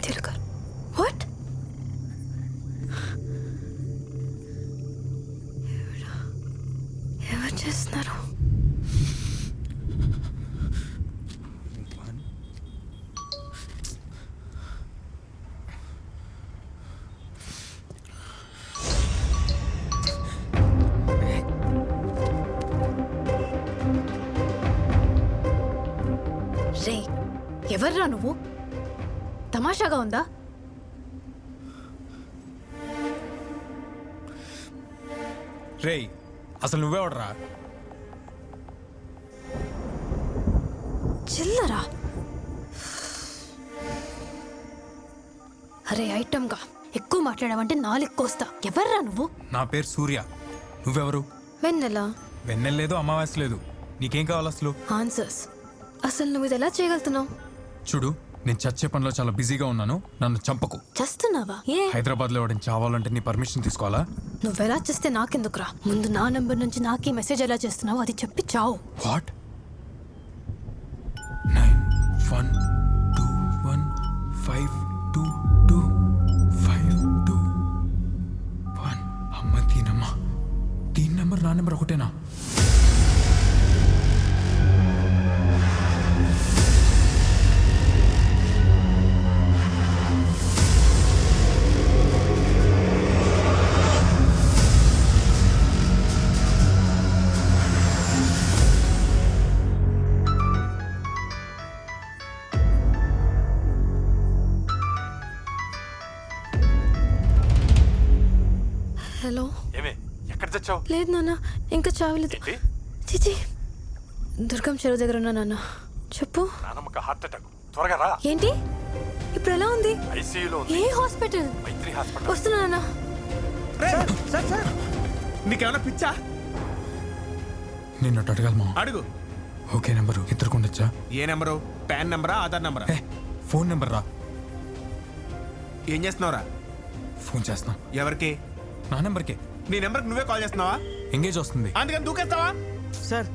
తిరగరు. What? ఎవరు చేస్తున్నారు? రే, ఎవర్రా నువ్వు? తమాషాగా ఉందా? రేయ్, అసలు నువ్వెవడరా? చిల్లరా? అరే ఐటమ్గా ఎక్కువ మాట్లాడావంటే నాలుగు కోస్తా. ఎవర్రా నువ్వు? నా పేరు సూర్య. నువ్వెవరు? వెన్నెలా? వెన్నెల లేదు, అమావాస్య లేదు. నీకేం కావాలి అసలు? ఆన్సర్స్. అసలు నువ్వు ఇది ఎలా చేయగలుగుతున్నావు? చూడు, నేను చచ్చే పనిలో చాలా బిజీగా ఉన్నాను. నన్ను చంపకు. చేస్తున్నావా? ఏ? హైదరాబాద్లో ఎవడని చావాలంటే నీ పర్మిషన్ తీసుకోవాలా? నువ్వెలా చేస్తే నాకెందుకురా? ముందు నా నంబర్ నుంచి నాకే మెసేజ్ ఎలా చేస్తున్నావు అది చెప్పి చావు. వాట్? 9121522521. అమ్మ దీనమ్మా, దీని నెంబర్ నా నెంబర్ ఒకటేనా? హలో. ఏమే, ఎక్కడ చచ్చావు? లేదు నాన్న, ఇంకా చావలేదు. చిచి, దుర్గం చెరువు దగ్గర ఉన్నా నాన్న. చెప్పు. నానమ్మకి హార్ట్ అటాక్. త్వరగా రా. ఏంటి? ఇప్పుడు ఎలా ఉంది? ఐసీయూలో ఏ హాస్పిటల్? మైత్రి హాస్పిటల్. వస్తున్నా నాన్న. నీకేమైనా పిచ్చా? నిన్ను అడగలమా? అడుగు. ఓకే నెంబరు ఇద్దరు ఉండొచ్చా? ఏ నెంబరు? పాన్ నెంబరా, ఆధార్ నెంబరా? ఫోన్ నెంబర్ రా. ఏం చేస్తున్నావురా? ఫోన్ చేస్తున్నా. ఎవరికి? నా నెంబర్కే. నీ నెంబర్కి నువ్వే కాల్ చేస్తున్నావా? ఎంగేజ్ వస్తుంది. అందుకని దూకేస్తావా? సార్,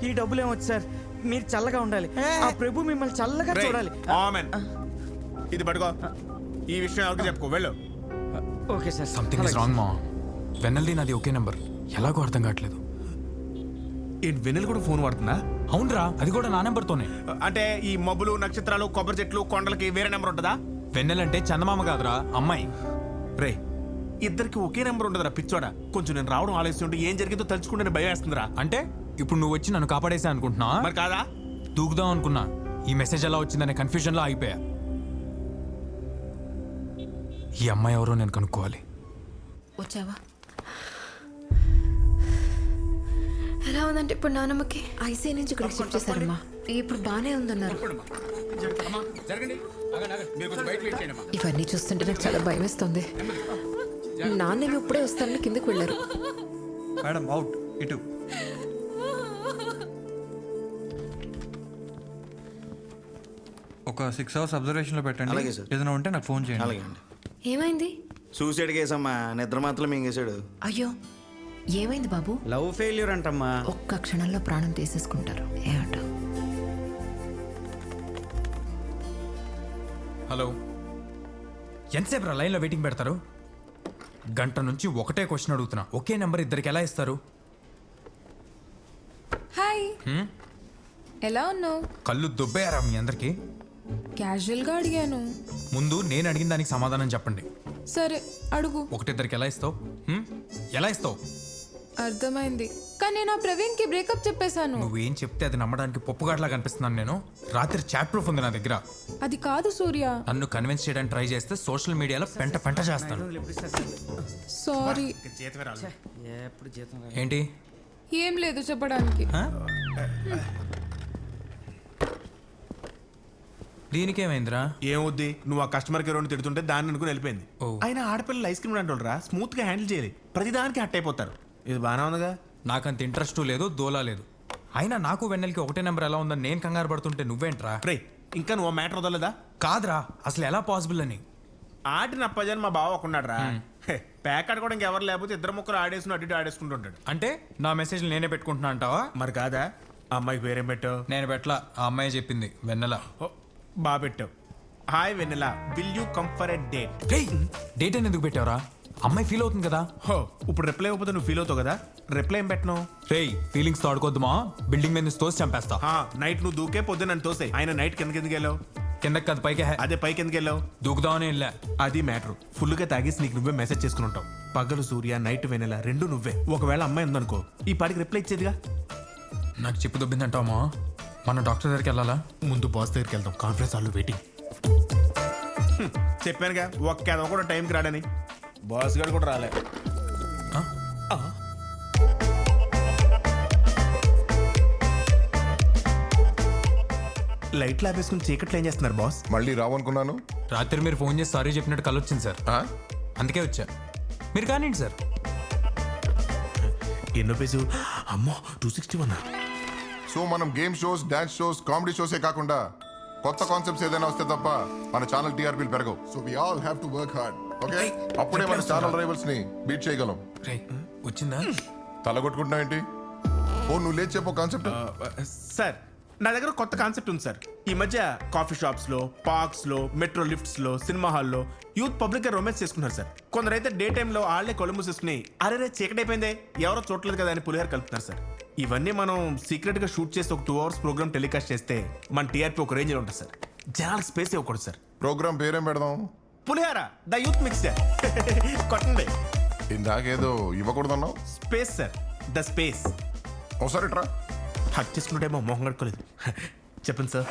ఈ డబ్బులు ఏమొచ్చు సార్? మీరు చల్లగా ఉండాలి. ఆ ప్రభు మిమ్మల్ని చల్లగా చూడాలి. ఆమెన్. ఇది పట్టుకో. ఈ విషయం ఎవరికి చెప్పుకో. వెళ్ళు. Okay sir. Something is wrong మా. వెన్నెల్ది నాది ఒకే నెంబర్. ఎలాగో అర్థం కావట్లేదు. ఏంటి, వెన్నెల కూడా ఫోన్ వాడుతుందా? అవునరా, అది కూడా నా నెంబర్తోనే. అంటే ఈ మబ్బులు, నక్షత్రాలు, కొబ్బరి చెట్లు, కొండలకి వేరే నెంబర్ ఉంటుందా? వెన్నెలంటే చందమామ కాదురా, అమ్మాయి. రే, ఇద్దరికి ఒకే నెంబర్ ఉండదురా పిచ్చోడా. కొంచెం నేను రావడం ఆలస్యం ఉంటే ఏం జరిగిందో తలుచుకుంటే భయం వేస్తుందిరా. అంటే ఇప్పుడు నువ్వు వచ్చి నన్ను కాపాడేసా అనుకుంటున్నా? మరి కాదా? దూకుదాం అనుకున్నా. ఈ మెసేజ్ ఎలా వచ్చిందనే కన్ఫ్యూజన్ లో ఆగిపోయా. ఈ అమ్మాయి ఎవరో నేను కనుక్కోవాలి. వచ్చావా? ఎలా ఉందంటే ఇప్పుడు నానమ్మకి? ఐసీఐ నుంచి ఇక్కడికి షిఫ్ట్ చేశారమ్మా. ఇప్పుడు బానే ఉందన్నారు. ఇవన్నీ చూస్తుంటే నాకు చాలా భయం వేస్తుంది. నాన్నేమి ఇప్పుడే వస్తారని కిందకి వెళ్ళారు. Madam out. ఇటు ఒక 6 hours అబ్జర్వేషన్లో పెట్టండి. అలాగే సార్. ఏదైనా ఉంటే నాకు ఫోన్ చేయండి. అలాగే అండి. ఏమైంది? సూసైడ్ కేసమ్మా. నిద్ర మాత్రం మింగేశాడు. అయ్యో, ఏమైంది బాబు? Love failure అంటమ్మా. ఒక్క క్షణంలో ప్రాణం తీసేసుకుంటారు. ఏమంట? హలో, ఎంతసేపు రా లైన్లో వెయిటింగ్ పెడతారు? గంట నుంచి ఒకటే క్వశ్చన్ అడుగుతున్నా. ఒకే నెంబర్ ఇద్దరికి ఎలా ఇస్తారు? హాయ్, ఎలా ఉన్నావు? కళ్ళు దుబ్బేయారా మీ అందరికి? క్యాజువల్గా అడిగాను. ముందు నేను అడిగిన దానికి సమాధానం చెప్పండి. సరే అడుగు. ఒకటిద్దరికి ఎలా ఇస్తావు? ఎలా ఇస్తావు? అర్థమైంది, కానీ నేను ఆ ప్రవీణ్కి బ్రేకప్ చెప్పేశాను. నువ్వేం చెప్తే అది నమ్మడానికి పప్పుగాట్లా కనిపిస్తున్నాను నేను. రాత్రి చాట్ ప్రూఫ్ ఉంది నా దగ్గర. అది కాదు సూర్య. నన్ను కన్విన్స్ చేయడానికి ట్రై చేస్తే సోషల్ మీడియాలో పెంట పెంట చేస్తాను. సారీ. ఎప్పుడు జీతం ఏంటి? ఏం లేదు చెప్పడానికి. దీనికేమైందిరా? ఏమవుద్ది, నువ్వు ఆ కస్టమర్ కేర్ తిడుతుంటే దాన్ని అనుకుని వెళ్ళిపోయింది. ఓ. అయినా ఆడపిల్లలు ఐస్ క్రీమ్ అంటారా, స్మూత్ గా హ్యాండిల్ చేయాలి. ప్రతిదానికి హట్ అయిపోతారు. ఇది బాగానే ఉందిగా. నాకంత ఇంట్రెస్ట్ లేదు, దోలా లేదు. అయినా నాకు వెన్నెలకి ఒకటే నెంబర్ ఎలా ఉందని నేను కంగారు పడుతుంటే నువ్వేంట్రా? రే, ఇంకా నువ్వు మ్యాటర్ వదలదా? కాదురా, అసలు ఎలా పాసిబుల్ అని. ఆడిన అప్పజని మా బావ ఒకన్నాడు రా. ప్యాక్ ఆడుకోవడానికి ఎవరు లేకపోతే ఇద్దరు ముక్కలు ఆడేసుకుని అటు ఇటు ఆడేసుకుంటుంటాడు. అంటే నా మెసేజ్ నేనే పెట్టుకుంటున్నా అంటావా? మరి కాదా? ఆ అమ్మాయికి పేరేం పెట్టావు? నేను పెట్టలా, ఆ అమ్మాయి చెప్పింది. వెన్నెల. బాగా పెట్టావు. హాయ్ వెన్నెలా, will you come for a date? రేయ్ డేట్ అని ఎందుకు పెట్టావురా? అమ్మాయి ఫీల్ అవుతుంది కదా. హో, ఇప్పుడు రిప్లై ఇవ్వకపోతే నువ్వు ఫీల్ అవుతావు కదా. రిప్లై ఏం పెట్టను? రేయ్ ఫీలింగ్స్ తో ఆడుకోద్దుమా, బిల్డింగ్ మీద నుంచి తోసి చంపేస్తా. నైట్ నువ్వు దూకే పొద్దున్న నన్ను తోసే. ఆయన నైట్ కిందకి వెళ్ళావు? కిందకి కాదు పైకి. అదే పైకి ఎందుకు వెళ్ళావు? దూకుదామని వెళ్ళా. అది మ్యాటర్. ఫుల్గా తాగేసి నీకు నువ్వే మెసేజ్ చేసుకుని ఉంటావు. పగలు సూర్య, నైట్ వెన్నెల రెండు నువ్వే. ఒకవేళ అమ్మాయి ఉందనుకో, ఈ పాటికి రిప్లై ఇచ్చేదిగా. నాకు చెప్పు దొబ్బిందంటావా? మన డాక్టర్ దగ్గరికి వెళ్ళాలా? ముందు బాస్ దగ్గరికి వెళ్దాం, కాన్ఫరెన్స్ హాల్లో వెయిటింగ్. చెప్పానుగా ఒక్క కూడా టైంకి రాడని. బాస్ గారు కూడా రాలే. లైట్లు ఆపేసుకుని చీకట్లు ఏం చేస్తున్నారు బాస్? మళ్ళీ రావనుకున్నాను. రాత్రి మీరు ఫోన్ చేసి సారీ చెప్పినట్టు కళ్ళు వచ్చింది సార్, అందుకే వచ్చా. మీరు కానివ్వండి సార్. ఎన్నో పేజు? అమ్మో 261. సో మనం game shows, dance shows, comedy షోసే కాకుండా కొత్త కాన్సెప్ట్స్ ఏదైనా వస్తే తప్ప మన ఛానల్ టీఆర్పీలు పెరగవు. So we all have to work hard. Okay, అప్పుడే మన ఛానల్ రైవల్స్ ని బీట్ చేయగలం. రే వచ్చిందా? తలగొట్టుకుంటున్నావు ఏంటి? ఓ నువ్వు లేచి చెప్పు కాన్సెప్ట్. సార్ నా దగ్గర కొత్త కాన్సెప్ట్ ఉంది సార్. ఈ మధ్య కాఫీ షాప్స్ లో, పార్క్స్ లో, మెట్రో లిఫ్ట్స్ లో, సినిమా హాల్లో యూత్ పబ్లిక్ గా రొమాన్స్ చేసుకున్నారు సార్. కొందరైతే డే టైంలో ఆళ్లే కళ్ళు మూసేసుకుని అరే చీకటైపోయిందే ఎవరో చూడలేదు కదా అని పులిహార కలుపుతున్నారు సార్. ఇవన్నీ మనం సీక్రెట్ గా షూట్ చేసి ఒక 2 hours ప్రోగ్రామ్ టెలికాస్ట్ చేస్తే మన టీఆర్పీ ఒక రేంజ్ లో ఉంటుంది సార్. జనాలకు స్పేస్ ఇవ్వకూడదు సార్. ప్రోగ్రామ్ పేరేం పెడదాం? Pulihora the youth mix. కొట్టండి. ఇందాకేదో ఇవ్వకూడదన్నావు. Space sir, the space. ఒకసారి ట్రా. హక్ చేసుకుంటేమో మొహం కడుకోలేదు. చెప్పండి సార్.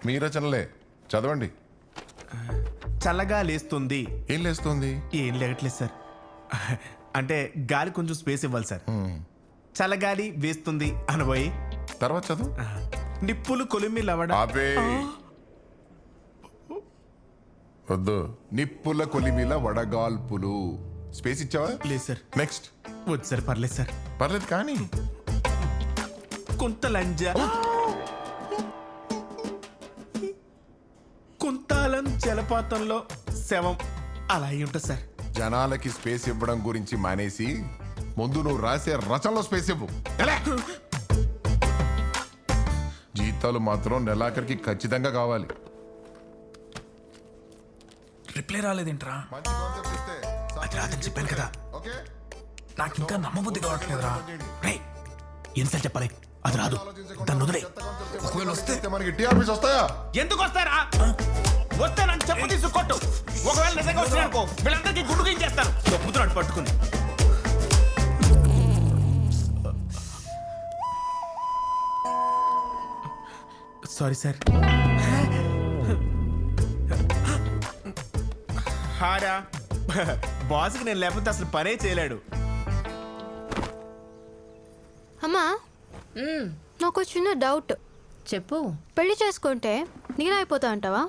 మీ రచనలే చదవండి. చల్లగా లేస్తుంది. ఏం లేస్తుంది? ఏం లేగట్లేదు సార్. అంటే గాలి కొంచెం స్పేస్ ఇవ్వాలి సార్. చల్లగాలి వేస్తుంది అనబోయి తర్వాత చదువు. నిప్పులు కొలిమి లవడ. ఆపే. వద్దు. నిప్పుల కొలిమిల వడగాల్పులు. స్పేస్ ఇచ్చావా? లేదు సార్. నెక్స్ట్. వద్దు సార్, పర్లేదు సార్. పర్లేదు కానీ కొంత లంజ. కుంతాలం జలపాతంలో శవం అలా అయి ఉంటుంది సార్. జనాలకి స్పేస్ ఇవ్వడం గురించి మానేసి ముందు నువ్వు రాసే రచనలో స్పేస్ ఇవ్వు. జీతాలు మాత్రం నెలాఖరికి ఖచ్చితంగా కావాలి. రిప్లై రాలేదేంట్రా? మంచి కాన్సెప్ట్ ఇస్తే అది రాదని చెప్పాను కదా. ఓకే, నాకు ఇంకా నమ్మబుద్ధి కావట్లేదురా. రే ఎన్నిసార్లు చెప్పాలి? అది రాదు, దాన్ని వదిలే. ఒకవేళ వస్తే మనకి టీఆర్పీస్ వస్తాయా? ఎందుకు వస్తారా? వస్తే నన్ను చెప్పు తీసుకొట్టు. ఒకవేళ నిజంగా వచ్చినానుకో వీళ్ళందరికీ గుడ్డు గించేస్తాను. చెప్పుతున్నాడు పట్టుకుని. Sorry sir. హారా బాస్కి నేను లేకపోతే అసలు పనే చేయలేడు. అమ్మా నాకు చిన్న డౌట్. చెప్పు. పెళ్లి చేసుకుంటే నేను అయిపోతా అంటావా?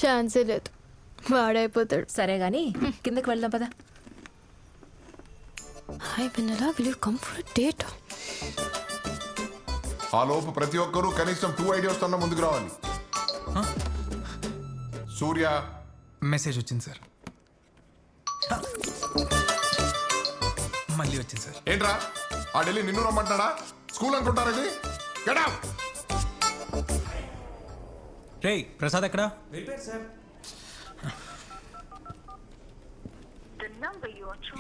ఛాన్సే లేదు, వాడైపోతాడు. సరే గాని కిందకి వెళ్దాం పదా. హాయ్ వెన్నెలా, will you come for date? ఆ లోపు ప్రతి ఒక్కరూ కనీసం 2 ideas తోనే ముందుకు రావాలి. సూర్య మెసేజ్ వచ్చింది సార్. మళ్ళీ వచ్చింది సార్. ఏంట్రా ఆ ఢిల్లీ నిన్ను రమ్మంటాడా? స్కూల్ అనుకుంటారా ఇది? Get out! రేయ్ ప్రసాద్ ఎక్కడా?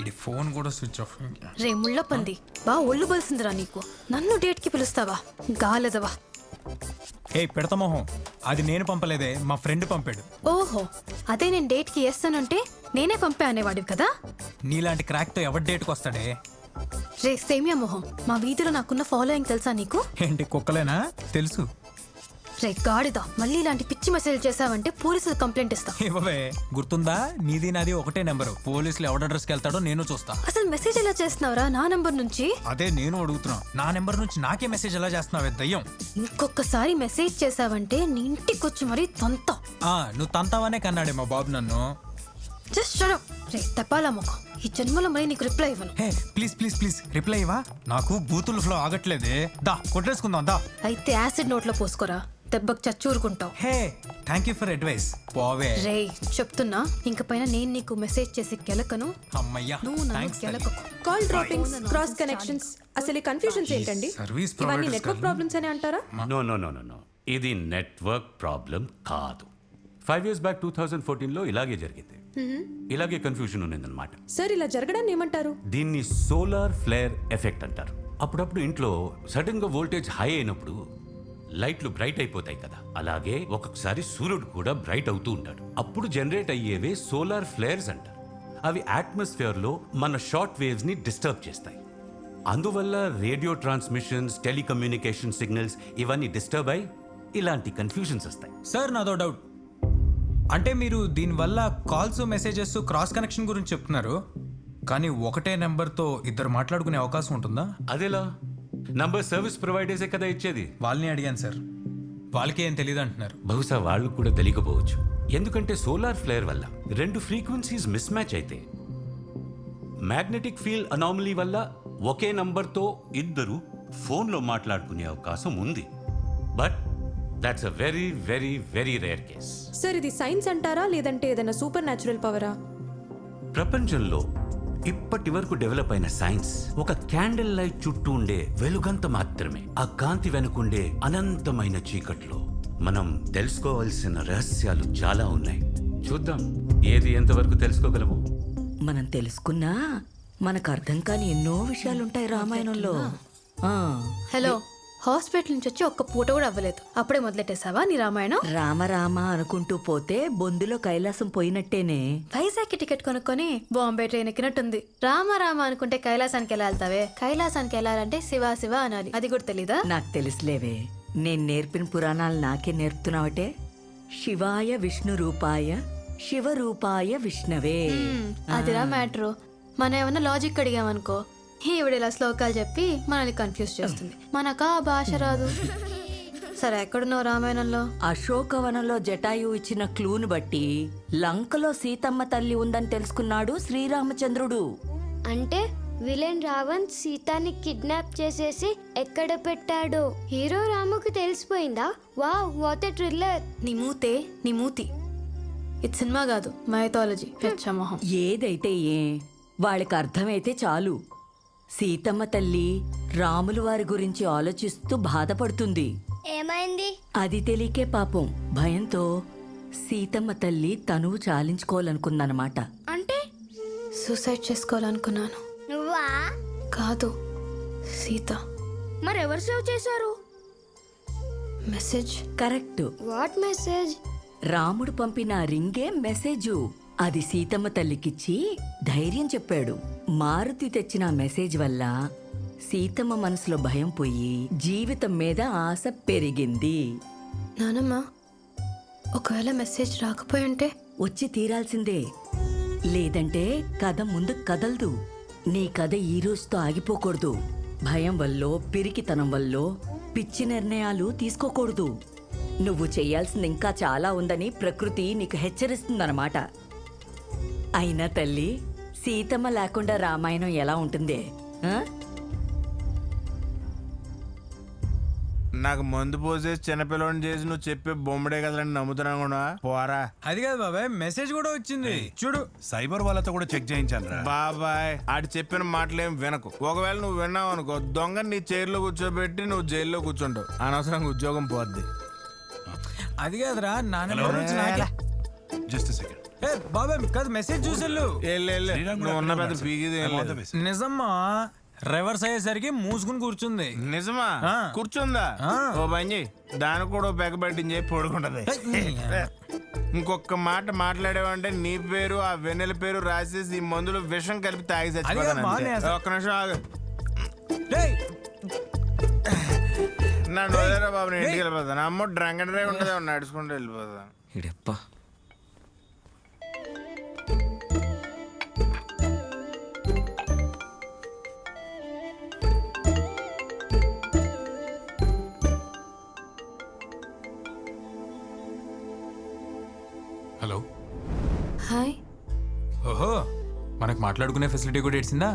ఇది ఫోన్ కూడా స్విచ్ ఆఫ్. రే ముళ్ళ పంది, బా ఒళ్ళు బలిసిందిరా నీకు. నన్ను డేట్కి పిలుస్తావా? గాలదవా. ఏ పెడతా మొహం, అది నేను పంపలేదే, మా ఫ్రెండ్ పంపాడు. ఓహో, అదే నేను డేట్కి వేస్తానంటే నేనే పంపే అనేవాడివి కదా. నీలాంటి క్రాక్తో ఎవరి డేట్కి వస్తాడే? రే సేమియా మొహం, మా వీధిలో నాకున్న ఫాలోయింగ్ తెలుసా నీకు? ఏంటి కుక్కలేనా? తెలుసు. రే గాడిదా, మళ్ళీ ఇలాంటి పిచ్చి మెసేజ్ చేసావంటే పోలీసులు కంప్లైంట్ ఇస్తా. ఇవ్వవే, గుర్తుందా? నీది నాది ఒకటే నెంబరు. పోలీసులు ఎవడ అడ్రస్కి వెళ్తాడో నేను చూస్తా. అసలు మెసేజ్ ఎలా చేస్తున్నావురా నా నంబర్ నుంచి? అదే నేను అడుగుతున్నా, నా నెంబర్ నుంచి నాకే మెసేజ్ ఎలా చేస్తున్నావే దయ్యం? ఇంకొకసారి మెసేజ్ చేసావంటే నీ ఇంటికి వచ్చి మరీ తంతా. నువ్వు తంతావనే కన్నాడే మా బాబు నన్ను. Just shut up. రే తపాలా ముఖం, ఈ జన్మలో మరి నీకు రిప్లై ఇవ్వను. Hey please please please reply ఇవ్వా. నాకు బూతులు ఫ్లో ఆగట్లేదే. దా కొట్టేసుకుందాం దా. అయితే యాసిడ్ నోట్లో పోసుకోరా, దెబ్బకు చచ్చూరుకుంటావు. Hey thank you for advice. పోవే. రే చెప్తున్నా, ఇంక పైన నేను నీకు మెసేజ్ చేసి కెలకను, అమ్మయ్యా నువ్వు నన్ను థ్యాంక్స్. కెలకకు. కాల్ డ్రాపింగ్స్, క్రాస్ కనెక్షన్స్, అసలు ఈ కన్ఫ్యూజన్స్ ఏంటండి? సర్వీస్ ఇవన్నీ నెట్వర్క్ ప్రాబ్లమ్స్ అని అంటారా? No no no no no ఇది నెట్వర్క్ ప్రాబ్లం కాదు. 5 years బ్యాక్ 2014లో ఇలాగే జరిగింది. ఇలాగే కన్ఫ్యూజన్ ఉన్నదన్నమాట. సార్ ఇలా జరగడాన్ని ఏమంటారు? దీన్ని సోలార్ ఫ్లేర్ ఎఫెక్ట్ అంటారు. అప్పుడప్పుడు ఇంట్లో సడన్ గా వోల్టేజ్ హై అయినప్పుడు లైట్లు బ్రైట్ అయిపోతాయి కదా, అలాగే ఒక్కొక్కసారి సూర్యుడు కూడా బ్రైట్ అవుతూ ఉంటాడు. అప్పుడు జనరేట్ అయ్యేవే సోలార్ ఫ్లేర్స్ అంటారు. అవి అట్మాస్ఫియర్ లో మన షార్ట్ వేవ్స్ ని డిస్టర్బ్ చేస్తాయి. అందువల్ల రేడియో ట్రాన్స్మిషన్స్, టెలికమ్యూనికేషన్ సిగ్నల్స్ ఇవన్నీ డిస్టర్బ్ అయి ఇలాంటి కన్ఫ్యూజన్స్ వస్తాయి. సార్ నాదో డౌట్. అంటే మీరు దీనివల్ల కాల్స్ మెసేజెస్ క్రాస్ కనెక్షన్ గురించి చెప్తున్నారు, కానీ ఒకటే నెంబర్తో ఇద్దరు మాట్లాడుకునే అవకాశం ఉంటుందా? అదేలా? నంబర్ సర్వీస్ ప్రొవైడర్సే కదా ఇచ్చేది. వాళ్ళని అడిగాను సార్, వాళ్ళకి ఏం తెలియదు అంటున్నారు. బహుశా వాళ్ళు కూడా తెలియకపోవచ్చు. ఎందుకంటే సోలార్ ఫ్లేర్ వల్ల 2 ఫ్రీక్వెన్సీస్ మిస్ మ్యాచ్ అయితే మ్యాగ్నెటిక్ ఫీల్డ్ అనామలీ వల్ల ఒకే నంబర్తో ఇద్దరు ఫోన్లో మాట్లాడుకునే అవకాశం ఉంది. But that's a very very very rare case. Sir ఇది సైన్స్ అంటారా లేదంటే ఏదైనా సూపర్ న్యాచురల్ పవరా? ప్రపంచంలో ఇప్పటి వరకు డెవలప్ అయిన సైన్స్ ఒక క్యాండిల్ లైట్ చుట్టూ ఉండే వెలుగంత మాత్రమే. ఆ కాంతి వెనుకుండే అనంతమైన చీకట్లో మనం తెలుసుకోవాల్సిన రహస్యాలు చాలా ఉన్నాయి. చూద్దాం ఏది ఎంతవరకు తెలుసుకోగలము. మనం తెలుసుకున్నా మనకు అర్థం కాని ఎన్నో విషయాలుంటాయి రామాయణంలో. హలో, హాస్పిటల్ నుంచి వచ్చి ఒక్క పూట కూడా అవ్వలేదు, అప్పుడే మొదలెట్టేసావా నీ రామాయణం? రామ రామ అనుకుంటూ పోతే బొందులో కైలాసం పోయినట్టేనే. వైజాగ్కి టికెట్ కొనుక్కొని బాంబే ట్రైన్ ఎక్కినట్టుంది. రామ రామ అనుకుంటే కైలాసానికి ఎలా వెళ్తావే? కైలాసానికి వెళ్ళాలంటే శివ శివ అనాలి, అది కూడా తెలీదా? నాకు తెలుసులేవే, నేను నేర్పిన పురాణాలు నాకే నేర్పుతున్నావటే. శివాయ విష్ణు రూపాయ శివ రూపాయ విష్ణవే. అదిరా మ్యాటరు. మనం ఏమన్నా లాజిక్ అడిగామనుకో, ఈవిడ ఇలా శ్లోకాలు చెప్పి మనల్ని కన్ఫ్యూజ్ చేస్తుంది. మనకా భాష రాదు. సరే, ఎక్కడున్నావు రామాయణంలో? అశోకవనంలో జటాయు ఇచ్చిన క్లూను బట్టి లంకలో సీతమ్మ తల్లి ఉందని తెలుసుకున్నాడు శ్రీరామచంద్రుడు. అంటే విలన్ రావణ్ సీతాని కిడ్నాప్ చేసేసి ఎక్కడ పెట్టాడు? హీరో రాముకి తెలిసిపోయిందా? Wow, what a thriller. నీ మూతి. ఇది సినిమా కాదు, మైథాలజీ. పెచ్చమొహం. ఏదైతే ఏ వాళ్ళకి అర్థమైతే చాలు. సీతమ్మ తల్లి రాములు వారి గురించి ఆలోచిస్తూ బాధపడుతుంది. ఏమైంది? అది తెలియకే పాపం భయంతో సీతమ్మ తల్లి తనువు చాలించుకోవాలనుకుందనమాట. అంటే సూసైడ్ చేసుకోవాలనుకున్నాను. నువ్వా? కాదు, సీత. మరెవరు సేవ్ చేశారు? మెసేజ్. కరెక్ట్. What message? రాముడు పంపిన రింగే మెసేజు. అది సీతమ్మ తల్లికిచ్చి ధైర్యం చెప్పాడు. మారుతి తెచ్చిన మెసేజ్ వల్ల సీతమ్మ మనసులో భయం పోయి జీవితం మీద ఆశ పెరిగింది. నానమ్మ, ఒకవేళ మెసేజ్ రాకపోయింటే? వచ్చి తీరాల్సిందే, లేదంటే కథ ముందు కదలదు. నీ కథ ఈ రోజుతో ఆగిపోకూడదు. భయం వల్లో పిరికితనం వల్లో పిచ్చి నిర్ణయాలు తీసుకోకూడదు. నువ్వు చెయ్యాల్సింది ఇంకా చాలా ఉందని ప్రకృతి నీకు హెచ్చరిస్తుందన్నమాట. అయినా తల్లి, సీతమ్మ లేకుండా రామాయణం ఎలా ఉంటుంది? నాకు మందు పోసేసి చిన్నపిల్లని చేసి నువ్వు చెప్పే బొమ్మడే కదని నమ్ముతున్నా కూడా పోరా. అది కాదు బాబాయ్, మెసేజ్ కూడా వచ్చింది చూడు. సైబర్ వాళ్ళతో కూడా చెక్ చేయించాను బాబాయ్. ఆడు చెప్పిన మాటలేం వినకు. ఒకవేళ నువ్వు విన్నావు అనుకో, దొంగ నీ చైర్లో కూర్చోబెట్టి నువ్వు జైల్లో కూర్చుంటావు. అనవసరంగా ఉద్యోగం పోద్ది. అది కాదురా, నాన్న జస్ట్ సెకండ్. బాబాయ్ కాదు, మెసేజ్ చూసెళ్ళు. నువ్వు ఉన్న పెద్ద పీకిది నిజమ్మా, రివర్స్ అయ్యేసరికి మూసుకుని కూర్చుంది. నిజమా? కూర్చుందా? ఓ పని చేయి, దానికి కూడా పెగ పట్టించి పడుకుంటది. ఇంకొక మాట మాట్లాడేవంటే నీ పేరు ఆ వెన్నెల పేరు రాసేసి ఈ మందులు విషం కలిపి తాగి చచ్చిపోతాను. ఒక్క నిమిషం ఆగు. నన్ను వదిలేరా బాబు, నేను ఇంటికి వెళ్ళిపోతాను. అమ్మ డ్రంక్ అండ్ డ్రైవ్ ఉండదు, నడుచుకుంటూ వెళ్ళిపోతాను. హలో. హాయ్. ఓహో, మనకు మాట్లాడుకునే ఫెసిలిటీ కూడా ఇచ్చిందా?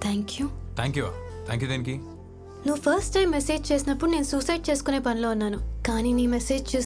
Thank you. థ్యాంక్ యూ దేనికి? నువ్వు ఫస్ట్ టైం మెసేజ్ చేసినప్పుడు నేను సూసైడ్ చేసుకునే పనిలో ఉన్నాను, కానీ నీ మెసేజ్